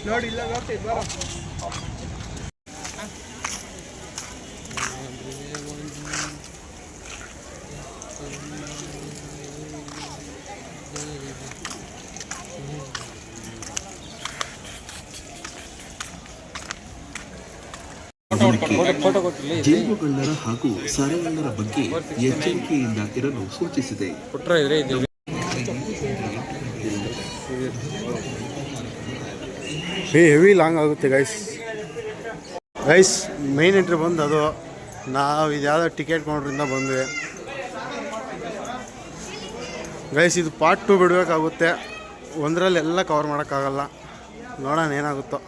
ನೋಡಿ ಇಲ್ಲ ನೋಡ್ತೀವಿ ಬರ ಜೇನುಗಳ್ಳರ ಹಾಗೂ ಸಾರೆಗಳ್ಳರ ಬಗ್ಗೆ ಎಚ್ಚರಿಕೆಯಿಂದ ಇರಲು ಸೂಚಿಸಿದೆ. ಹೆವಿ ಲಾಂಗ್ ಆಗುತ್ತೆ ಗೈಸ್ ಮೈನ್ ಎಂಟ್ರಿ ಬಂದು ಅದು ನಾವು ಇದು ಯಾವುದೋ ಟಿಕೆಟ್ ಕೌಂಟ್ರಿಂದ ಬಂದ್ವಿ ಗೈಸ್. ಇದು ಪಾರ್ಟ್ 2 ಬಿಡಬೇಕಾಗುತ್ತೆ, ಒಂದರಲ್ಲಿ ಎಲ್ಲ ಕವರ್ ಮಾಡೋಕ್ಕಾಗಲ್ಲ. ನೋಡೋಣ ಏನಾಗುತ್ತೋ.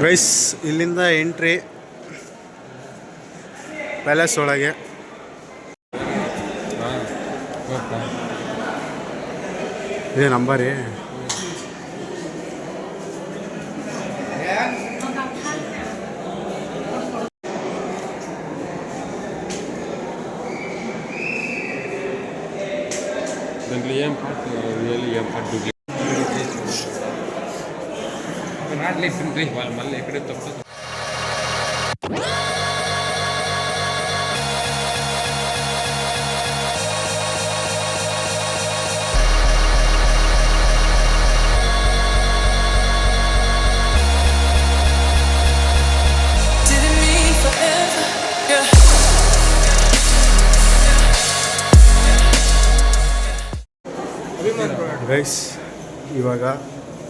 ಗೈಸ್ ಇಲ್ಲಿಂದ ಎಂಟ್ರಿ ಪ್ಯಾಲೇಸ್ ಒಳಗೆ. ಇದೇ ನಂಬರಿ. మళ్ళీ ఎక్కడే తప్ప ಗೈಸ್ ಇವಾಗ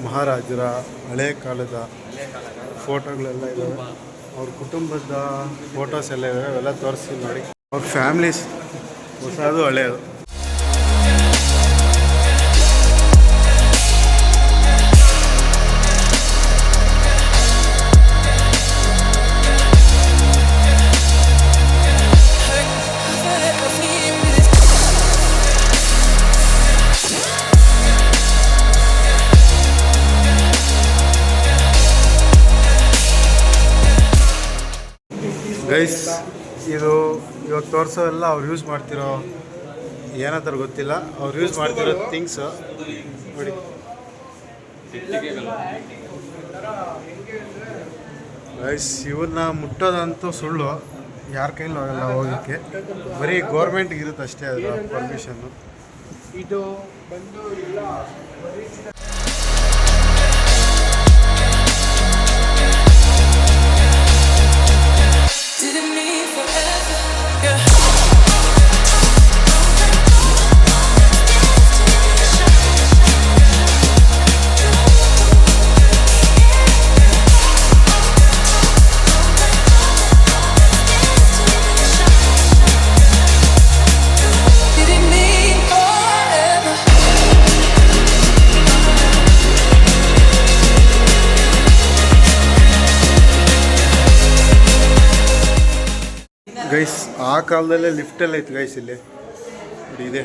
ಮಹಾರಾಜರ ಹಳೆ ಕಾಲದ ಫೋಟೋಗಳೆಲ್ಲ ಇದ್ದಾವೆ, ಅವ್ರ ಕುಟುಂಬದ ಫೋಟೋಸ್ ಎಲ್ಲ ಇದ್ದಾವೆ, ಅವೆಲ್ಲ ತೋರಿಸ್ತೀನಿ ನೋಡಿ. ಅವ್ರ ಫ್ಯಾಮ್ಲೀಸ್ ಹೊಸದು ಹಳೆಯದು. ಗೈಸ್ ಇದು ಇವಾಗ ತೋರಿಸೋವೆಲ್ಲ ಅವ್ರು ಯೂಸ್ ಮಾಡ್ತಿರೋ ಏನಂತ ಗೊತ್ತಿಲ್ಲ, ಅವ್ರು ಯೂಸ್ ಮಾಡ್ತಿರೋ ಥಿಂಗ್ಸ್ ನೋಡಿ. ಗೈಸ್ ಇವನ್ನ ಮುಟ್ಟೋದಂತೂ ಸುಳ್ಳು, ಯಾರ ಕೈಲೂ ಆಗಲ್ಲ ಹೋಗೋಕ್ಕೆ, ಬರೀ ಗೌರ್ಮೆಂಟ್ಗೆ ಇರುತ್ತೆ ಅಷ್ಟೇ ಅದರ ಪರ್ಮಿಷನ್ನು. ಇದು ಬಂದು ಇಲ್ಲ ಗೈಸ್ ಆ ಕಾಲದಲ್ಲೇ ಲಿಫ್ಟೆಲ್ಲ ಇತ್ತು ಗೈಸ್. ಇಲ್ಲಿ ನೋಡಿ ಇದೆ,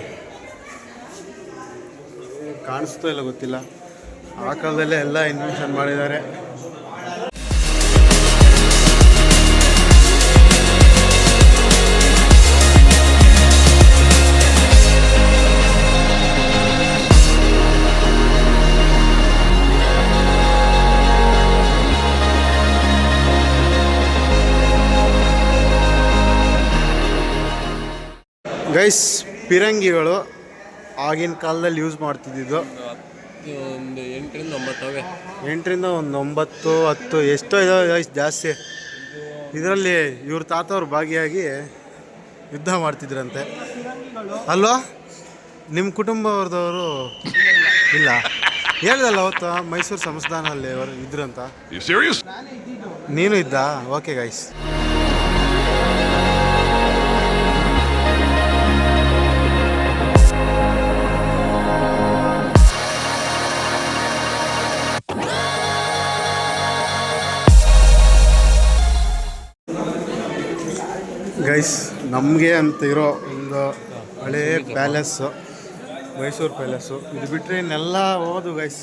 ಕಾಣಿಸ್ತೋ ಇಲ್ಲ ಗೊತ್ತಿಲ್ಲ. ಆ ಕಾಲದಲ್ಲೇ ಎಲ್ಲ ಇನ್ವೆನ್ಷನ್ ಮಾಡಿದ್ದಾರೆ. ಗೈಸ್ ಪಿರಂಗಿಗಳು ಆಗಿನ ಕಾಲದಲ್ಲಿ ಯೂಸ್ ಮಾಡ್ತಿದ್ದಿದ್ದು. ಒಂದು 8 ರಿಂದ 9 10 ಎಷ್ಟೋ ಇದಾವೆ ಗೈಸ್, ಜಾಸ್ತಿ. ಇದರಲ್ಲಿ ಇವ್ರ ತಾತವ್ರು ಭಾಗಿಯಾಗಿ ಯುದ್ಧ ಮಾಡ್ತಿದ್ರಂತೆ ಅಲ್ವಾ? ನಿಮ್ಮ ಕುಟುಂಬದವರು ಇಲ್ಲ ಹೇಳ್ದಲ್ಲ ಅವತ್ತು ಮೈಸೂರು ಸಂಸ್ಥಾನಲ್ಲಿ ಅವರು ಇದ್ರಂತ. ನೀನು ಇದ್ದ? Okay guys. ಗೈಸ್ ನಮಗೆ ಅಂತ ಇರೋ ಒಂದು ಹಳೇ ಪ್ಯಾಲೇಸು, ಮೈಸೂರು ಪ್ಯಾಲೇಸು. ಇದು ಬಿಟ್ಟರೆ ಇನ್ನೆಲ್ಲ ಹೋದು ಗೈಸ್,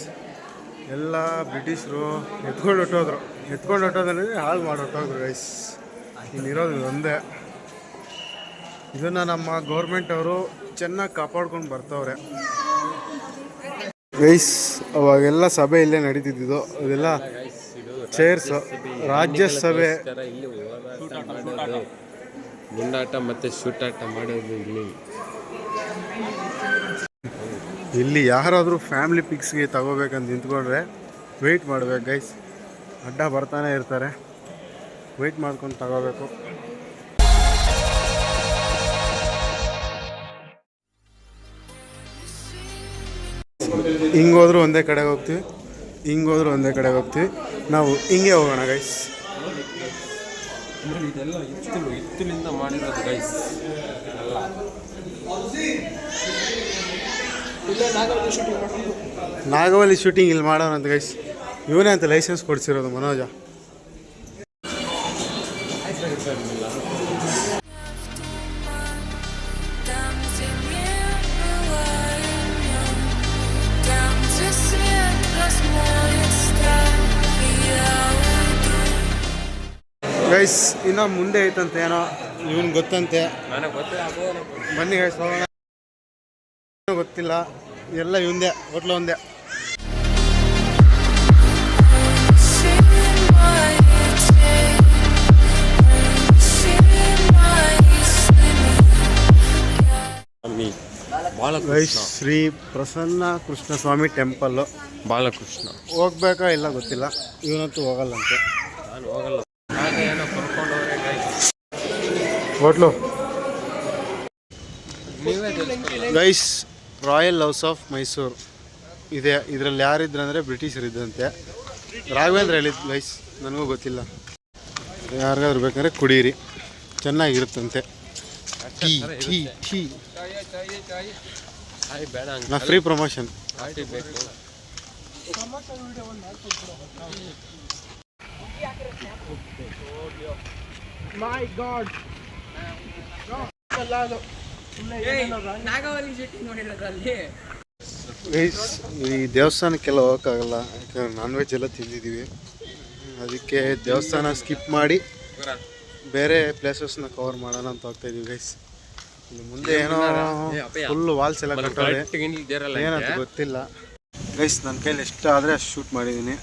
ಎಲ್ಲ ಬ್ರಿಟಿಷರು ಎತ್ಕೊಂಡು ಹೊಟ್ಟೋದ್ರೆ ಹಾಳು ಮಾಡಿ ಹೊಟ್ಟೋದ್ರು ಗೈಸ್. ಇನ್ನಿರೋದು ಒಂದೇ. ಇದನ್ನು ನಮ್ಮ ಗೌರ್ಮೆಂಟ್ ಅವರು ಚೆನ್ನಾಗಿ ಕಾಪಾಡ್ಕೊಂಡು ಬರ್ತವ್ರೆ ಗೈಸ್. ಅವಾಗೆಲ್ಲ ಸಭೆ ಇಲ್ಲೇ ನಡೀತಿದ್ದು, ಅದೆಲ್ಲ ಚೇರ್ಸ್ ರಾಜ್ಯಸಭೆ. ಇಲ್ಲಿ ಮಾಡೋದು, ಗುಂಡಾಟ ಮತ್ತು ಶೂಟಾಟ ಮಾಡೋದು ಇಲ್ಲಿ ಯಾರಾದರೂ ಫ್ಯಾಮಿಲಿ ಪಿಕ್ಸ್ಗೆ ತಗೋಬೇಕಂತ ನಿಂತ್ಕೊಂಡ್ರೆ ವೆಯ್ಟ್ ಮಾಡ್ಬೇಕು ಗೈಸ್. ಅಡ್ಡ ಬರ್ತಾನೆ ಇರ್ತಾರೆ, ವೆಯ್ಟ್ ಮಾಡ್ಕೊಂಡು ತಗೋಬೇಕು. ಹಿಂಗೋದ್ರೂ ಒಂದೇ ಕಡೆಗೆ ಹೋಗ್ತೀವಿ, ಹಿಂಗೋದ್ರೂ ಒಂದೇ ಕಡೆಗೆ ಹೋಗ್ತೀವಿ. ನಾವು ಹಿಂಗೆ ಹೋಗೋಣ ಗೈಸ್. ಇದೆಲ್ಲ ಹಿತ್ತಲಿಂದ ಮಾಡಿರೋದು ಗೈಸ್ ಎಲ್ಲ. ನಾಗವಲ್ಲಿ ಶೂಟಿಂಗ್ ಇಲ್ಲಿ ಮಾಡೋಣ ಅಂತ ಗೈಸ್. ಇವನೇ ಅಂತ ಲೈಸೆನ್ಸ್ ಕೊಡ್ಸಿರೋದು ಮನೋಜ. ಗೈಸ್ ಇನ್ನೂ ಮುಂದೆ ಐತಂತೆ, ಏನೋ ಇವನ್ ಗೊತ್ತಂತೆ. ನನಗೆ ಗೊತ್ತಿಲ್ಲ. ಬನ್ನಿ ಗೈಸ್ ಹೋಗೋಣ. ಗೊತ್ತಿಲ್ಲ, ಎಲ್ಲ ಇವಂದೇ, ಹೋಟ್ಲು ಒಂದೇ. ಗೈಸ್ ಶ್ರೀ ಪ್ರಸನ್ನ ಕೃಷ್ಣ ಸ್ವಾಮಿ ಟೆಂಪಲ್ಲು ಬಾಲಕೃಷ್ಣ ಹೋಗ್ಬೇಕಾ ಇಲ್ಲ ಗೊತ್ತಿಲ್ಲ, ಇವನಂತೂ ಹೋಗಲ್ಲಂತೆ. ನಾನು ಹೋಗಲ್ಲ, ಏನೋ ಕರ್ಕೊಂಡವ್ರೆ ಗೈಸ್. ಹೋಟ್ಲು ನೀವೇ guys royal house of Mysuru ಇದೆ. ಇದರಲ್ಲಿ ಯಾರಿದ್ರು ಅಂದರೆ ಬ್ರಿಟಿಷರು ಇದ್ದಂತೆ. ರಾಘವೇಂದ್ರ ಹೇಳಿದ್ದು ಗೈಸ್, ನನಗೂ ಗೊತ್ತಿಲ್ಲ. ಯಾರಿಗಾದ್ರು ಬೇಕಂದ್ರೆ ಕುಡೀರಿ, ಚೆನ್ನಾಗಿರುತ್ತಂತೆ. ಟೀ ಟೀ ಟೀ ಬೇಡ ನಾ ಫ್ರೀ ಪ್ರಮೋಷನ್. ಬೇಕು. My God. ನಾಗವಲ್ಲಿ ಶೂಟಿಂಗ್ ನೋಡಿರೋದ್ರಲ್ಲಿ ಗೈಸ್ ಈ ದೇವಸ್ಥಾನಕ್ಕೆಲ್ಲ ಹೋಗೋಕ್ಕಾಗಲ್ಲ, ಯಾಕಂದ್ರೆ ನಾನ್ ವೆಜ್ ಎಲ್ಲ ತಿಂದಿದ್ದೀವಿ. ಅದಕ್ಕೆ ದೇವಸ್ಥಾನ ಸ್ಕಿಪ್ ಮಾಡಿ ಬೇರೆ ಪ್ಲೇಸಸ್ನ ಕವರ್ ಮಾಡೋಣ ಅಂತ ಹೋಗ್ತಾ ಇದೀವಿ ಗೈಸ್. ಇಲ್ಲಿ ಮುಂದೆ ಏನೋ ಫುಲ್ ವಾಲ್ಸ್ ಎಲ್ಲ ಕಟ್ಟೋರೆ, ಏನಂತ ಗೊತ್ತಿಲ್ಲ ಗೈಸ್. ನನ್ನ ಕೈಲಿ ಎಷ್ಟು ಆದರೆ ಅಷ್ಟು ಶೂಟ್ ಮಾಡಿದ್ದೀನಿ,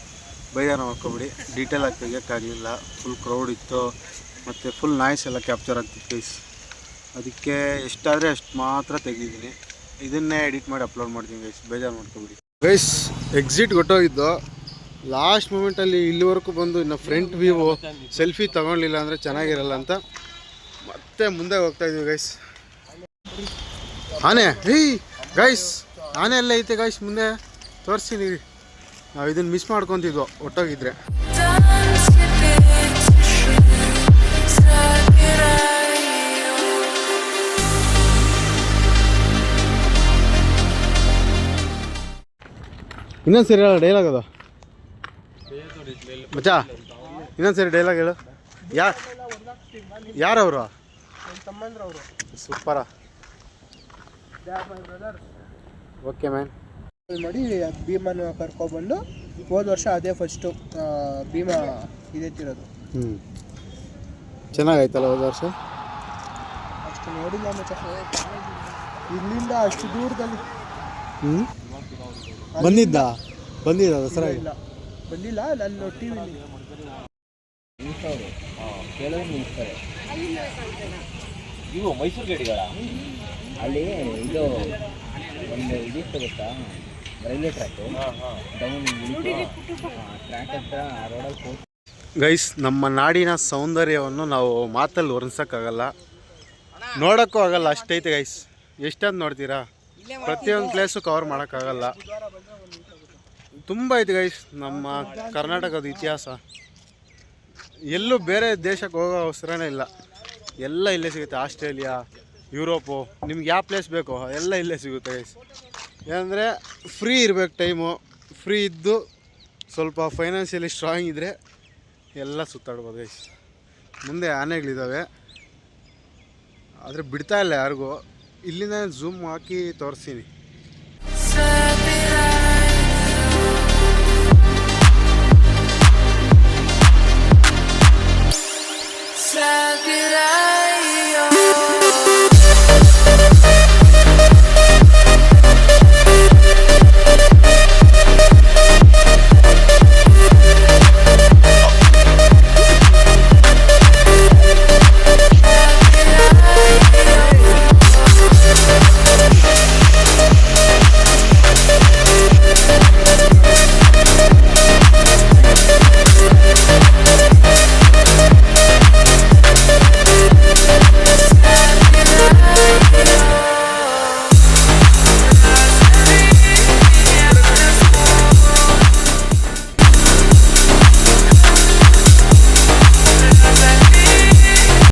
ಬೇಜಾರು ಮಾಡ್ಕೊಬಿಡಿ. ಡೀಟೇಲ್ ಆಗಿ ತೆಗಿಯೋಕ್ಕಾಗಲಿಲ್ಲ, ಫುಲ್ ಕ್ರೌಡ್ ಇತ್ತು ಮತ್ತು ಫುಲ್ ನಾಯ್ಸ್ ಎಲ್ಲ ಕ್ಯಾಪ್ಚರ್ ಆಗ್ತಿತ್ತು ಗೈಸ್. ಅದಕ್ಕೆ ಎಷ್ಟಾದರೆ ಅಷ್ಟು ಮಾತ್ರ ತೆಗೆದಿದ್ದೀನಿ. ಇದನ್ನೇ ಎಡಿಟ್ ಮಾಡಿ ಅಪ್ಲೋಡ್ ಮಾಡ್ತೀನಿ ಗೈಸ್, ಬೇಜಾರು ಮಾಡ್ಕೊಬಿಡಿ ಗೈಸ್. ಎಕ್ಸಿಟ್ ಕೊಟ್ಟೋಗಿದ್ದು ಲಾಸ್ಟ್ ಮೂಮೆಂಟಲ್ಲಿ ಇಲ್ಲಿವರೆಗೂ ಬಂದು ಇನ್ನು ಫ್ರಂಟ್ ವ್ಯೂ ಸೆಲ್ಫಿ ತೊಗೊಳ್ಲಿಲ್ಲ ಅಂದರೆ ಚೆನ್ನಾಗಿರಲ್ಲ ಅಂತ ಮತ್ತೆ ಮುಂದೆ ಹೋಗ್ತಾ ಇದೀವಿ ಗೈಸ್. ಆನೆ ಗೈಸ್, ಆನೆ ಎಲ್ಲ ಐತೆ ಗೈಸ್, ಮುಂದೆ ತೋರಿಸ್ತೀನಿ. ನಾವು ಇದನ್ನು ಮಿಸ್ ಮಾಡ್ಕೊತಿದ್ವು ಒಟ್ಟೋಗಿದ್ರೆ. ಇನ್ನೊಂದು ಸರಿ ಹೇಳ ಡೈಲಾಗ್ ಅದು ಮಚ್ಚಾ, ಇನ್ನೊಂದು ಸರಿ ಡೈಲಾಗ್ ಹೇಳು. ಯಾರವರು? ಸೂಪರ. Okay man. ಮಾಡಿ ಭೀಮನ ಕರ್ಕೊಬಂದು ಹೋದ ವರ್ಷ ಅದೇ ಫಸ್ಟು ಭೀಮ ಇದೆತ್ತಿರೋದು. ಚೆನ್ನಾಗಾಯ್ತಲ್ಲ ಹೋದ ವರ್ಷ. ಅಷ್ಟು ನೋಡಿಲ್ಲ ಮಚ್ಚ, ಇಲ್ಲಿಂದ ಅಷ್ಟು ದೂರದಲ್ಲಿ. ಬಂದಿದ್ದ ದಸರಾ ಇಲ್ಲ ಬಂದಿಲ್ಲ, ನಾನು ಟಿ ವಿಲಿ ಇವು ಮೈಸೂರು ಗಡಿಗಳ ಅಲ್ಲಿ ಇದು ಒಂದು ಇದಿತ್ತು ಗೊತ್ತಾ, ರೈಲ್ವೆ ಟ್ರ್ಯಾಕು ಡೌನ್ ಟ್ರ್ಯಾಕ್ ಹತ್ರ ರೋಡಲ್ಲಿ. ಗೈಸ್ ನಮ್ಮ ನಾಡಿನ ಸೌಂದರ್ಯವನ್ನು ನಾವು ಮಾತಲ್ಲಿ ವರ್ಣಿಸೋಕ್ಕಾಗಲ್ಲ, ನೋಡೋಕ್ಕೂ ಆಗಲ್ಲ, ಅಷ್ಟೈತೆ ಗೈಸ್. ಎಷ್ಟೊಂದು ನೋಡ್ತೀರಾ, ಪ್ರತಿಯೊಂದು ಪ್ಲೇಸು ಕವರ್ ಮಾಡೋಕ್ಕಾಗಲ್ಲ. ತುಂಬ ಐತೆ ಗೈಸ್ ನಮ್ಮ ಕರ್ನಾಟಕದ ಇತಿಹಾಸ. ಎಲ್ಲೂ ಬೇರೆ ದೇಶಕ್ಕೆ ಹೋಗೋ ಅವಸರನೇ ಇಲ್ಲ, ಎಲ್ಲ ಇಲ್ಲೇ ಸಿಗುತ್ತೆ. ಆಸ್ಟ್ರೇಲಿಯಾ, ಯುರೋಪು, ನಿಮ್ಗೆ ಯಾವ ಪ್ಲೇಸ್ ಬೇಕೋ ಎಲ್ಲ ಇಲ್ಲೇ ಸಿಗುತ್ತೆ ಗೈಸ್. ಏನಂದರೆ ಫ್ರೀ ಇರಬೇಕು ಟೈಮು, ಫ್ರೀ ಇದ್ದು ಸ್ವಲ್ಪ ಫೈನಾನ್ಷಿಯಲಿ ಸ್ಟ್ರಾಂಗ್ ಇದ್ದರೆ ಎಲ್ಲ ಸುತ್ತಾಡ್ಬೋದು ಗೈಸ್. ಮುಂದೆ ಆನೆಗಳಿದ್ದಾವೆ, ಆದರೆ ಬಿಡ್ತಾ ಇಲ್ಲ ಯಾರಿಗೂ. ಇಲ್ಲಿಂದ ಝೂಮ್ ಹಾಕಿ ತೋರಿಸ್ತೀನಿ.